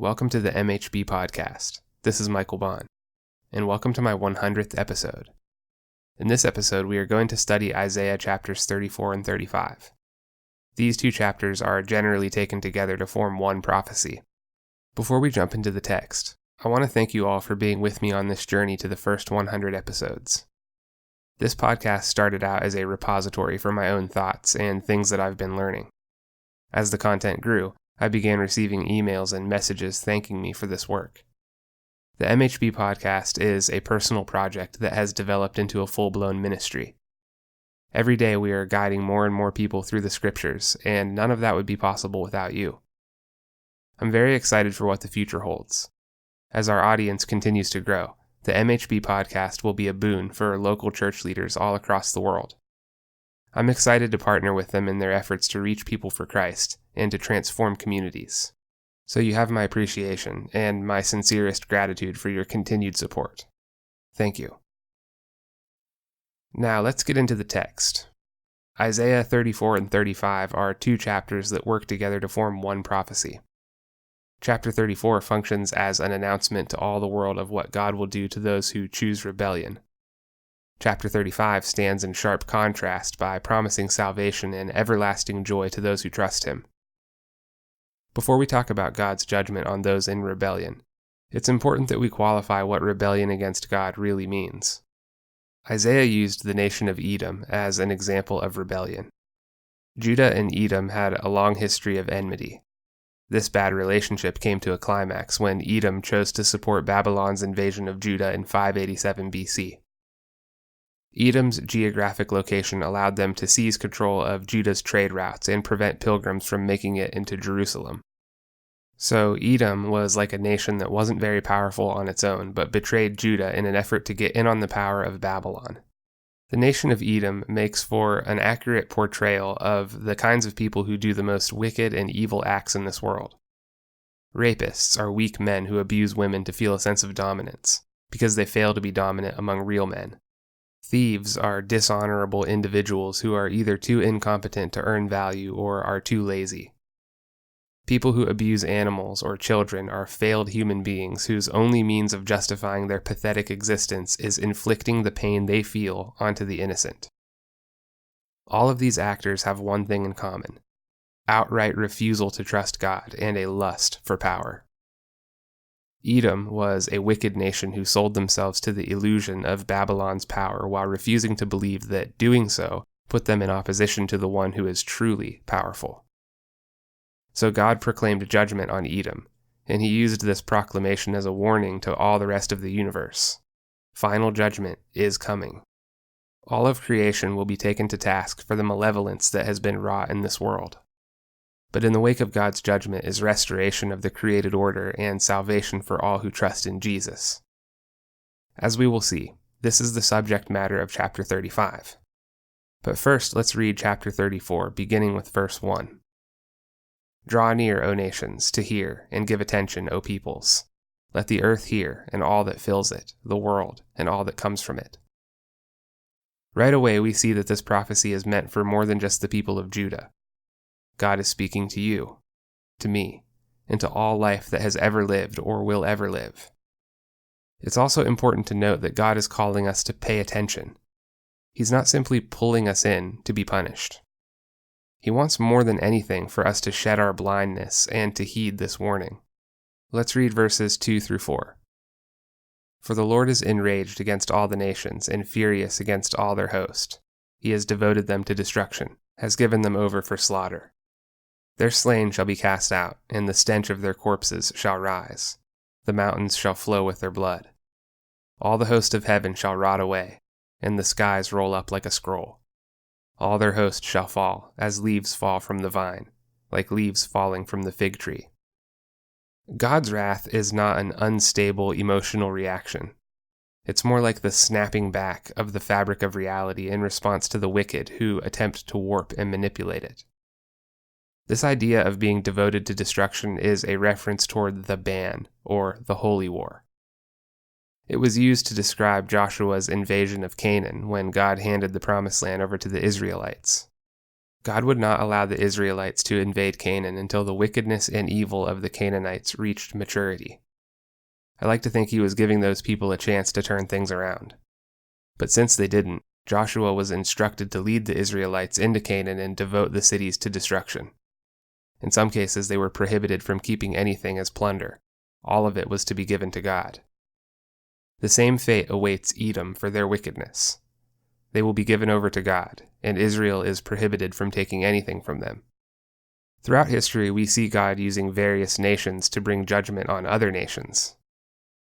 Welcome to the MHB podcast. This is Michael Bond, and welcome to my 100th episode. In this episode, we are going to study Isaiah chapters 34 and 35. These two chapters are generally taken together to form one prophecy. Before we jump into the text, I want to thank you all for being with me on this journey to the first 100 episodes. This podcast started out as a repository for my own thoughts and things that I've been learning. As the content grew, I began receiving emails and messages thanking me for this work. The MHB podcast is a personal project that has developed into a full-blown ministry. Every day we are guiding more and more people through the scriptures, and none of that would be possible without you. I'm very excited for what the future holds. As our audience continues to grow, the MHB podcast will be a boon for local church leaders all across the world. I'm excited to partner with them in their efforts to reach people for Christ and to transform communities. So you have my appreciation and my sincerest gratitude for your continued support. Thank you. Now let's get into the text. Isaiah 34 and 35 are two chapters that work together to form one prophecy. Chapter 34 functions as an announcement to all the world of what God will do to those who choose rebellion. Chapter 35 stands in sharp contrast by promising salvation and everlasting joy to those who trust Him. Before we talk about God's judgment on those in rebellion, it's important that we qualify what rebellion against God really means. Isaiah used the nation of Edom as an example of rebellion. Judah and Edom had a long history of enmity. This bad relationship came to a climax when Edom chose to support Babylon's invasion of Judah in 587 BC. Edom's geographic location allowed them to seize control of Judah's trade routes and prevent pilgrims from making it into Jerusalem. So Edom was like a nation that wasn't very powerful on its own, but betrayed Judah in an effort to get in on the power of Babylon. The nation of Edom makes for an accurate portrayal of the kinds of people who do the most wicked and evil acts in this world. Rapists are weak men who abuse women to feel a sense of dominance, because they fail to be dominant among real men. Thieves are dishonorable individuals who are either too incompetent to earn value or are too lazy. People who abuse animals or children are failed human beings whose only means of justifying their pathetic existence is inflicting the pain they feel onto the innocent. All of these actors have one thing in common: outright refusal to trust God and a lust for power. Edom was a wicked nation who sold themselves to the illusion of Babylon's power while refusing to believe that doing so put them in opposition to the one who is truly powerful. So God proclaimed judgment on Edom, and He used this proclamation as a warning to all the rest of the universe. Final judgment is coming. All of creation will be taken to task for the malevolence that has been wrought in this world. But in the wake of God's judgment is restoration of the created order and salvation for all who trust in Jesus. As we will see, this is the subject matter of chapter 35. But first, let's read chapter 34, beginning with verse 1. Draw near, O nations, to hear, and give attention, O peoples. Let the earth hear, and all that fills it, the world, and all that comes from it. Right away, we see that this prophecy is meant for more than just the people of Judah. God is speaking to you, to me, and to all life that has ever lived or will ever live. It's also important to note that God is calling us to pay attention. He's not simply pulling us in to be punished. He wants more than anything for us to shed our blindness and to heed this warning. Let's read verses 2 through 4. For the Lord is enraged against all the nations and furious against all their host. He has devoted them to destruction, has given them over for slaughter. Their slain shall be cast out, and the stench of their corpses shall rise. The mountains shall flow with their blood. All the host of heaven shall rot away, and the skies roll up like a scroll. All their host shall fall, as leaves fall from the vine, like leaves falling from the fig tree. God's wrath is not an unstable emotional reaction. It's more like the snapping back of the fabric of reality in response to the wicked who attempt to warp and manipulate it. This idea of being devoted to destruction is a reference toward the ban, or the Holy War. It was used to describe Joshua's invasion of Canaan when God handed the Promised Land over to the Israelites. God would not allow the Israelites to invade Canaan until the wickedness and evil of the Canaanites reached maturity. I like to think he was giving those people a chance to turn things around. But since they didn't, Joshua was instructed to lead the Israelites into Canaan and devote the cities to destruction. In some cases, they were prohibited from keeping anything as plunder. All of it was to be given to God. The same fate awaits Edom for their wickedness. They will be given over to God, and Israel is prohibited from taking anything from them. Throughout history, we see God using various nations to bring judgment on other nations.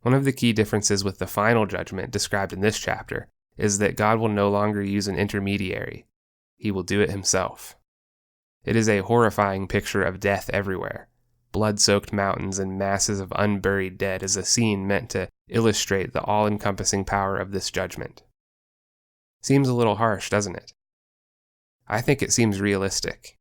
One of the key differences with the final judgment described in this chapter is that God will no longer use an intermediary. He will do it himself. It is a horrifying picture of death everywhere. Blood-soaked mountains and masses of unburied dead is a scene meant to illustrate the all-encompassing power of this judgment. Seems a little harsh, doesn't it? I think it seems realistic.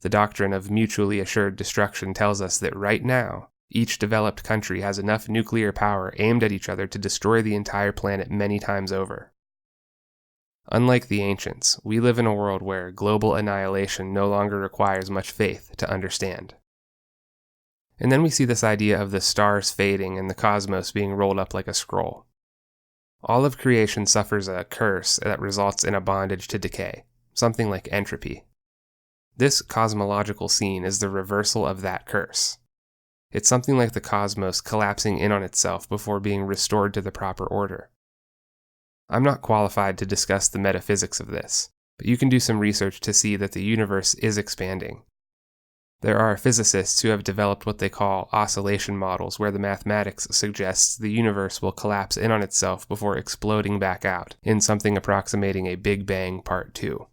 The doctrine of mutually assured destruction tells us that right now, each developed country has enough nuclear power aimed at each other to destroy the entire planet many times over. Unlike the ancients, we live in a world where global annihilation no longer requires much faith to understand. And then we see this idea of the stars fading and the cosmos being rolled up like a scroll. All of creation suffers a curse that results in a bondage to decay, something like entropy. This cosmological scene is the reversal of that curse. It's something like the cosmos collapsing in on itself before being restored to the proper order. I'm not qualified to discuss the metaphysics of this, but you can do some research to see that the universe is expanding. There are physicists who have developed what they call oscillation models, where the mathematics suggests the universe will collapse in on itself before exploding back out, in something approximating a Big Bang Part 2.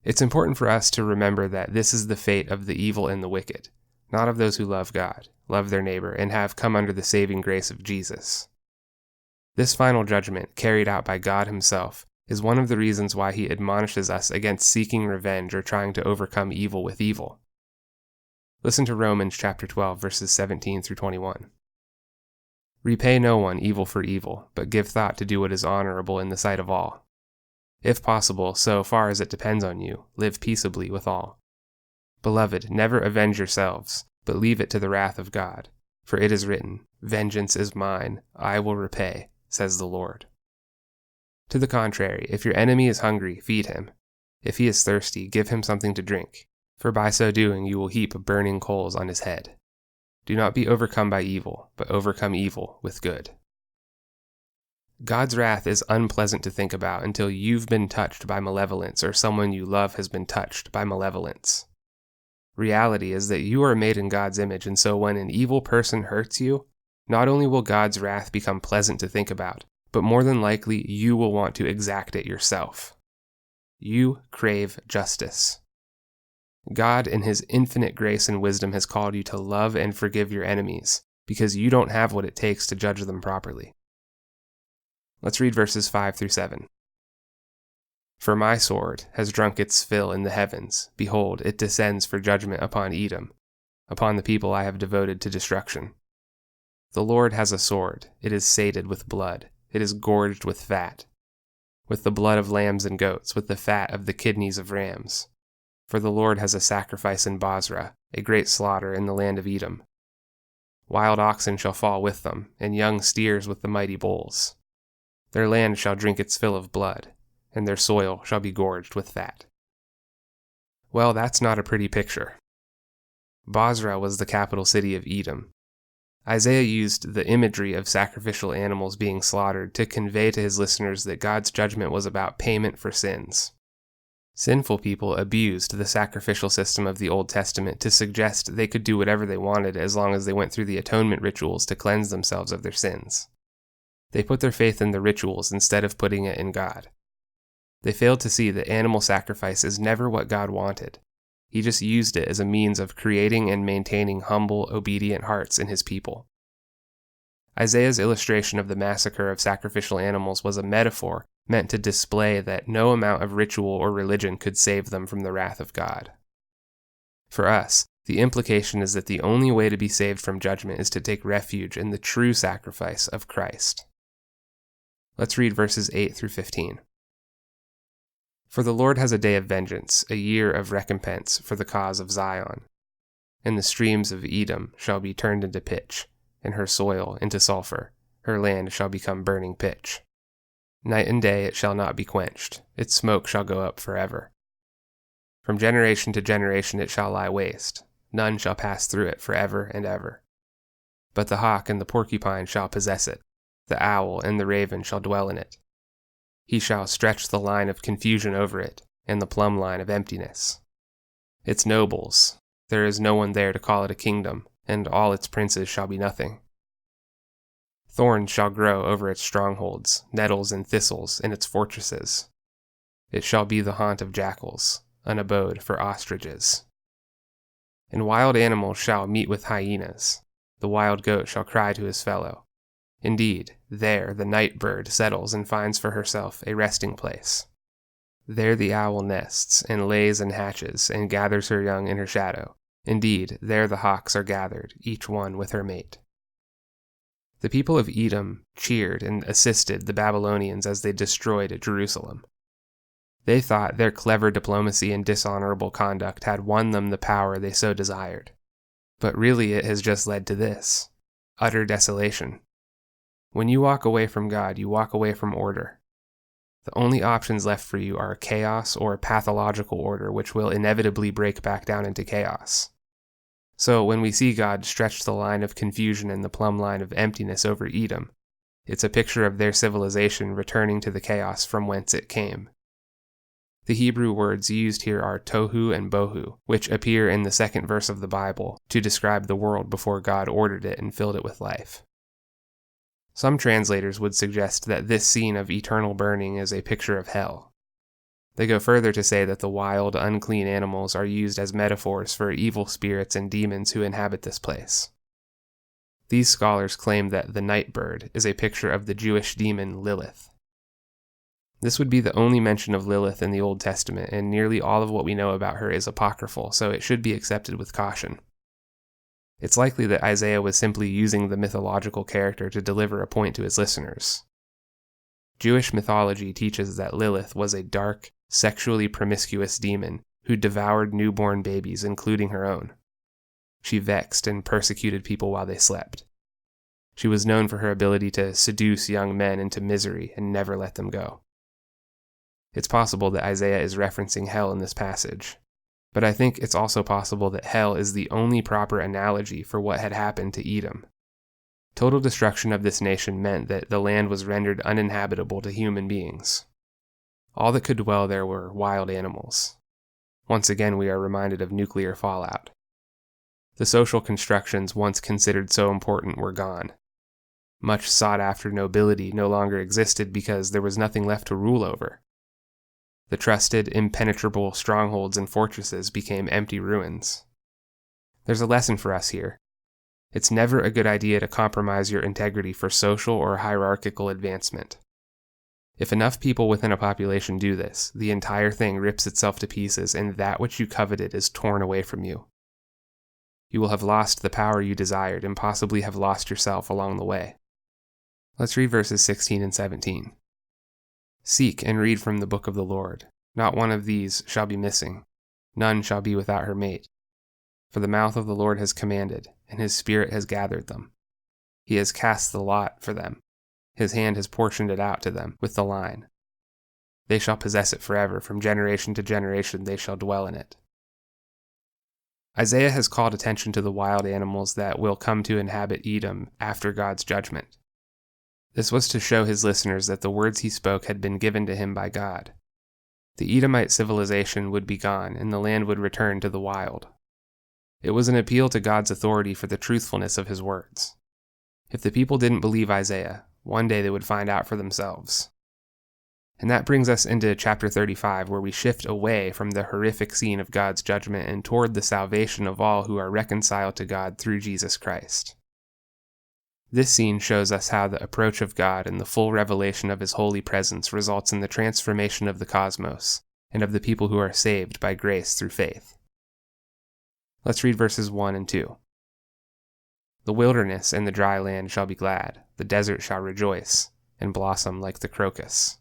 It's important for us to remember that this is the fate of the evil and the wicked, not of those who love God, love their neighbor, and have come under the saving grace of Jesus. This final judgment, carried out by God himself, is one of the reasons why he admonishes us against seeking revenge or trying to overcome evil with evil. Listen to Romans chapter 12, verses 17 through 21. Repay no one evil for evil, but give thought to do what is honorable in the sight of all. If possible, so far as it depends on you, live peaceably with all. Beloved, never avenge yourselves, but leave it to the wrath of God. For it is written, "Vengeance is mine, I will repay," says the Lord. To the contrary, if your enemy is hungry, feed him. If he is thirsty, give him something to drink, for by so doing you will heap burning coals on his head. Do not be overcome by evil, but overcome evil with good. God's wrath is unpleasant to think about until you've been touched by malevolence or someone you love has been touched by malevolence. Reality is that you are made in God's image, and so when an evil person hurts you, not only will God's wrath become pleasant to think about, but more than likely you will want to exact it yourself. You crave justice. God, in his infinite grace and wisdom, has called you to love and forgive your enemies, because you don't have what it takes to judge them properly. Let's read verses 5 through 7. For my sword has drunk its fill in the heavens. Behold, it descends for judgment upon Edom, upon the people I have devoted to destruction. The Lord has a sword. It is sated with blood. It is gorged with fat, with the blood of lambs and goats, with the fat of the kidneys of rams. For the Lord has a sacrifice in Bozrah, a great slaughter in the land of Edom. Wild oxen shall fall with them, and young steers with the mighty bulls. Their land shall drink its fill of blood, and their soil shall be gorged with fat. Well, that's not a pretty picture. Bozrah was the capital city of Edom. Isaiah used the imagery of sacrificial animals being slaughtered to convey to his listeners that God's judgment was about payment for sins. Sinful people abused the sacrificial system of the Old Testament to suggest they could do whatever they wanted as long as they went through the atonement rituals to cleanse themselves of their sins. They put their faith in the rituals instead of putting it in God. They failed to see that animal sacrifice is never what God wanted. He just used it as a means of creating and maintaining humble, obedient hearts in his people. Isaiah's illustration of the massacre of sacrificial animals was a metaphor meant to display that no amount of ritual or religion could save them from the wrath of God. For us, the implication is that the only way to be saved from judgment is to take refuge in the true sacrifice of Christ. Let's read verses 8 through 15. For the Lord has a day of vengeance, a year of recompense for the cause of Zion. And the streams of Edom shall be turned into pitch, and her soil into sulfur. Her land shall become burning pitch. Night and day it shall not be quenched, its smoke shall go up forever. From generation to generation it shall lie waste, none shall pass through it forever and ever. But the hawk and the porcupine shall possess it, the owl and the raven shall dwell in it. He shall stretch the line of confusion over it, and the plumb line of emptiness. Its nobles, there is no one there to call it a kingdom, and all its princes shall be nothing. Thorns shall grow over its strongholds, nettles and thistles in its fortresses. It shall be the haunt of jackals, an abode for ostriches. And wild animals shall meet with hyenas. The wild goat shall cry to his fellow. Indeed, there the night bird settles and finds for herself a resting place. There the owl nests, and lays and hatches, and gathers her young in her shadow. Indeed, there the hawks are gathered, each one with her mate. The people of Edom cheered and assisted the Babylonians as they destroyed Jerusalem. They thought their clever diplomacy and dishonorable conduct had won them the power they so desired. But really it has just led to this: utter desolation. When you walk away from God, you walk away from order. The only options left for you are chaos or pathological order, which will inevitably break back down into chaos. So when we see God stretch the line of confusion and the plumb line of emptiness over Edom, it's a picture of their civilization returning to the chaos from whence it came. The Hebrew words used here are tohu and bohu, which appear in the second verse of the Bible to describe the world before God ordered it and filled it with life. Some translators would suggest that this scene of eternal burning is a picture of hell. They go further to say that the wild, unclean animals are used as metaphors for evil spirits and demons who inhabit this place. These scholars claim that the night bird is a picture of the Jewish demon Lilith. This would be the only mention of Lilith in the Old Testament, and nearly all of what we know about her is apocryphal, so it should be accepted with caution. It's likely that Isaiah was simply using the mythological character to deliver a point to his listeners. Jewish mythology teaches that Lilith was a dark, sexually promiscuous demon who devoured newborn babies, including her own. She vexed and persecuted people while they slept. She was known for her ability to seduce young men into misery and never let them go. It's possible that Isaiah is referencing hell in this passage, but I think it's also possible that hell is the only proper analogy for what had happened to Edom. Total destruction of this nation meant that the land was rendered uninhabitable to human beings. All that could dwell there were wild animals. Once again, we are reminded of nuclear fallout. The social constructions once considered so important were gone. Much sought-after nobility no longer existed because there was nothing left to rule over. The trusted, impenetrable strongholds and fortresses became empty ruins. There's a lesson for us here. It's never a good idea to compromise your integrity for social or hierarchical advancement. If enough people within a population do this, the entire thing rips itself to pieces, and that which you coveted is torn away from you. You will have lost the power you desired and possibly have lost yourself along the way. Let's read verses 16 and 17. Seek and read from the book of the Lord. Not one of these shall be missing. None shall be without her mate. For the mouth of the Lord has commanded, and his spirit has gathered them. He has cast the lot for them. His hand has portioned it out to them with the line. They shall possess it forever. From generation to generation they shall dwell in it. Isaiah has called attention to the wild animals that will come to inhabit Edom after God's judgment. This was to show his listeners that the words he spoke had been given to him by God. The Edomite civilization would be gone, and the land would return to the wild. It was an appeal to God's authority for the truthfulness of his words. If the people didn't believe Isaiah, one day they would find out for themselves. And that brings us into chapter 35, where we shift away from the horrific scene of God's judgment and toward the salvation of all who are reconciled to God through Jesus Christ. This scene shows us how the approach of God and the full revelation of his holy presence results in the transformation of the cosmos and of the people who are saved by grace through faith. Let's read verses 1 and 2. The wilderness and the dry land shall be glad, the desert shall rejoice, and blossom like the crocus.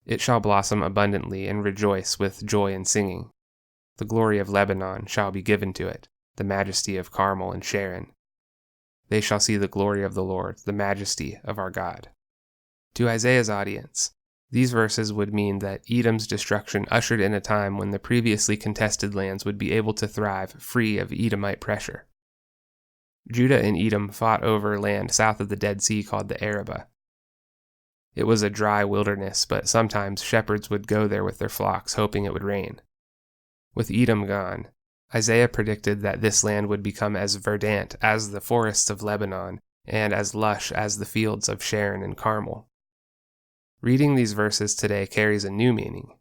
It shall blossom abundantly and rejoice with joy and singing. The glory of Lebanon shall be given to it, the majesty of Carmel and Sharon. They shall see the glory of the Lord, the majesty of our God. To Isaiah's audience, these verses would mean that Edom's destruction ushered in a time when the previously contested lands would be able to thrive free of Edomite pressure. Judah and Edom fought over land south of the Dead Sea called the Arabah. It was a dry wilderness, but sometimes shepherds would go there with their flocks, hoping it would rain. With Edom gone, Isaiah predicted that this land would become as verdant as the forests of Lebanon and as lush as the fields of Sharon and Carmel. Reading these verses today carries a new meaning.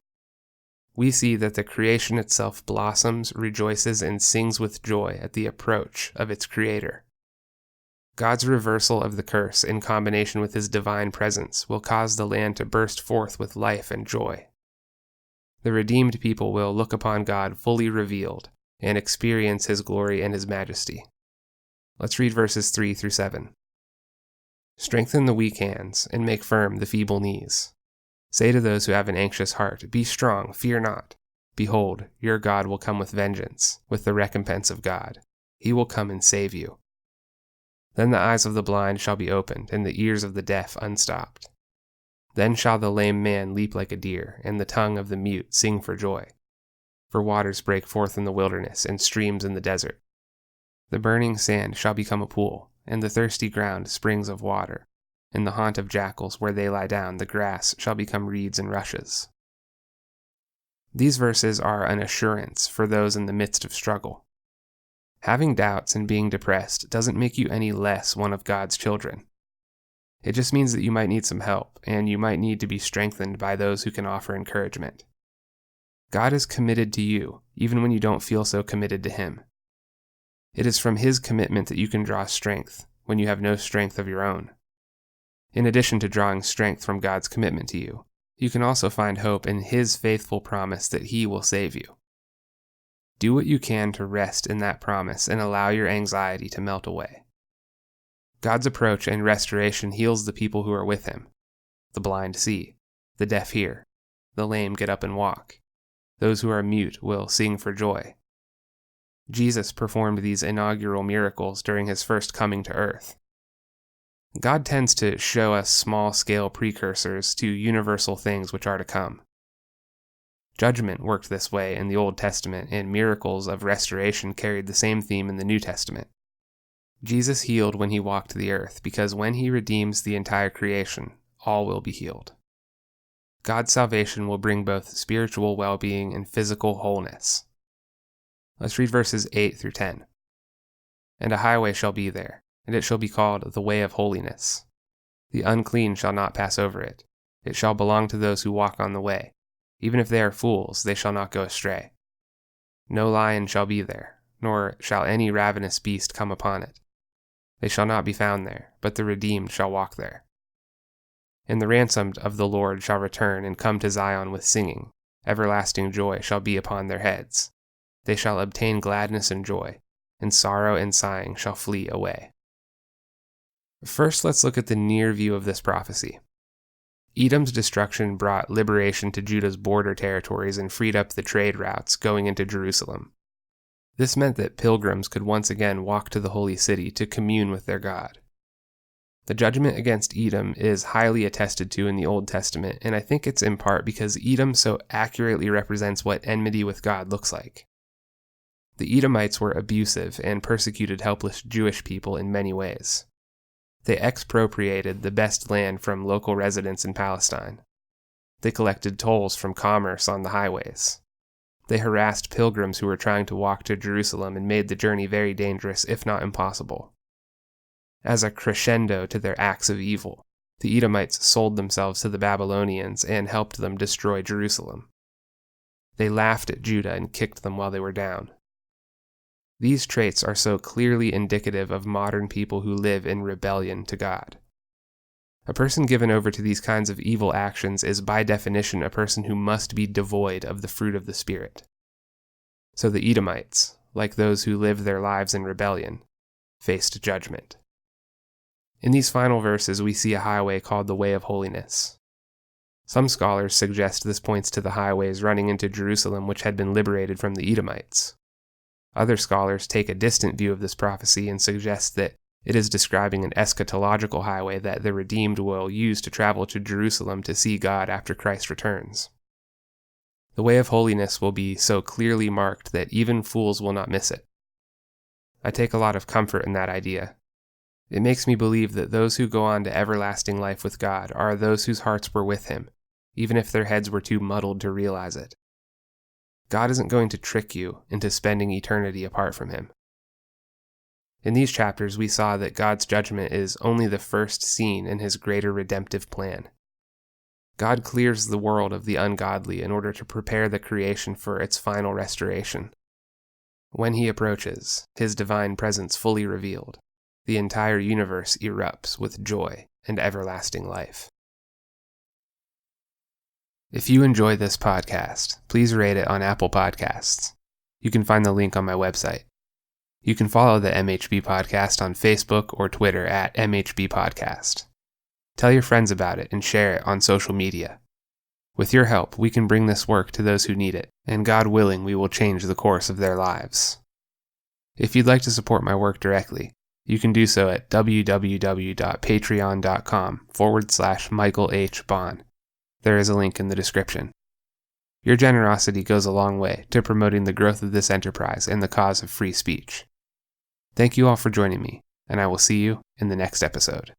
We see that the creation itself blossoms, rejoices, and sings with joy at the approach of its Creator. God's reversal of the curse in combination with His divine presence will cause the land to burst forth with life and joy. The redeemed people will look upon God fully revealed and experience His glory and His majesty. Let's read verses 3 through 7. Strengthen the weak hands and make firm the feeble knees. Say to those who have an anxious heart, be strong, fear not. Behold, your God will come with vengeance, with the recompense of God. He will come and save you. Then the eyes of the blind shall be opened, and the ears of the deaf unstopped. Then shall the lame man leap like a deer, and the tongue of the mute sing for joy. For waters break forth in the wilderness, and streams in the desert. The burning sand shall become a pool, and the thirsty ground springs of water. In the haunt of jackals where they lie down, the grass shall become reeds and rushes. These verses are an assurance for those in the midst of struggle. Having doubts and being depressed doesn't make you any less one of God's children. It just means that you might need some help, and you might need to be strengthened by those who can offer encouragement. God is committed to you, even when you don't feel so committed to Him. It is from His commitment that you can draw strength when you have no strength of your own. In addition to drawing strength from God's commitment to you, you can also find hope in His faithful promise that He will save you. Do what you can to rest in that promise and allow your anxiety to melt away. God's approach and restoration heals the people who are with Him. The blind see, the deaf hear, the lame get up and walk. Those who are mute will sing for joy. Jesus performed these inaugural miracles during His first coming to earth. God tends to show us small-scale precursors to universal things which are to come. Judgment worked this way in the Old Testament, and miracles of restoration carried the same theme in the New Testament. Jesus healed when He walked the earth, because when He redeems the entire creation, all will be healed. God's salvation will bring both spiritual well-being and physical wholeness. Let's read verses 8 through 10. And a highway shall be there, and it shall be called the way of holiness. The unclean shall not pass over it. It shall belong to those who walk on the way. Even if they are fools, they shall not go astray. No lion shall be there, nor shall any ravenous beast come upon it. They shall not be found there, but the redeemed shall walk there. And the ransomed of the Lord shall return and come to Zion with singing. Everlasting joy shall be upon their heads. They shall obtain gladness and joy, and sorrow and sighing shall flee away. First, let's look at the near view of this prophecy. Edom's destruction brought liberation to Judah's border territories and freed up the trade routes going into Jerusalem. This meant that pilgrims could once again walk to the holy city to commune with their God. The judgment against Edom is highly attested to in the Old Testament, and I think it's in part because Edom so accurately represents what enmity with God looks like. The Edomites were abusive and persecuted helpless Jewish people in many ways. They expropriated the best land from local residents in Palestine. They collected tolls from commerce on the highways. They harassed pilgrims who were trying to walk to Jerusalem and made the journey very dangerous, if not impossible. As a crescendo to their acts of evil, the Edomites sold themselves to the Babylonians and helped them destroy Jerusalem. They laughed at Judah and kicked them while they were down. These traits are so clearly indicative of modern people who live in rebellion to God. A person given over to these kinds of evil actions is by definition a person who must be devoid of the fruit of the Spirit. So the Edomites, like those who lived their lives in rebellion, faced judgment. In these final verses, we see a highway called the way of holiness. Some scholars suggest this points to the highways running into Jerusalem which had been liberated from the Edomites. Other scholars take a distant view of this prophecy and suggest that it is describing an eschatological highway that the redeemed will use to travel to Jerusalem to see God after Christ returns. The way of holiness will be so clearly marked that even fools will not miss it. I take a lot of comfort in that idea. It makes me believe that those who go on to everlasting life with God are those whose hearts were with Him, even if their heads were too muddled to realize it. God isn't going to trick you into spending eternity apart from Him. In these chapters, we saw that God's judgment is only the first scene in His greater redemptive plan. God clears the world of the ungodly in order to prepare the creation for its final restoration. When He approaches, His divine presence fully revealed, the entire universe erupts with joy and everlasting life. If you enjoy this podcast, please rate it on Apple Podcasts. You can find the link on my website. You can follow the MHB Podcast on Facebook or Twitter at MHB Podcast. Tell your friends about it and share it on social media. With your help, we can bring this work to those who need it, and God willing, we will change the course of their lives. If you'd like to support my work directly, you can do so at www.patreon.com/Michael H. Bond. There is a link in the description. Your generosity goes a long way to promoting the growth of this enterprise and the cause of free speech. Thank you all for joining me, and I will see you in the next episode.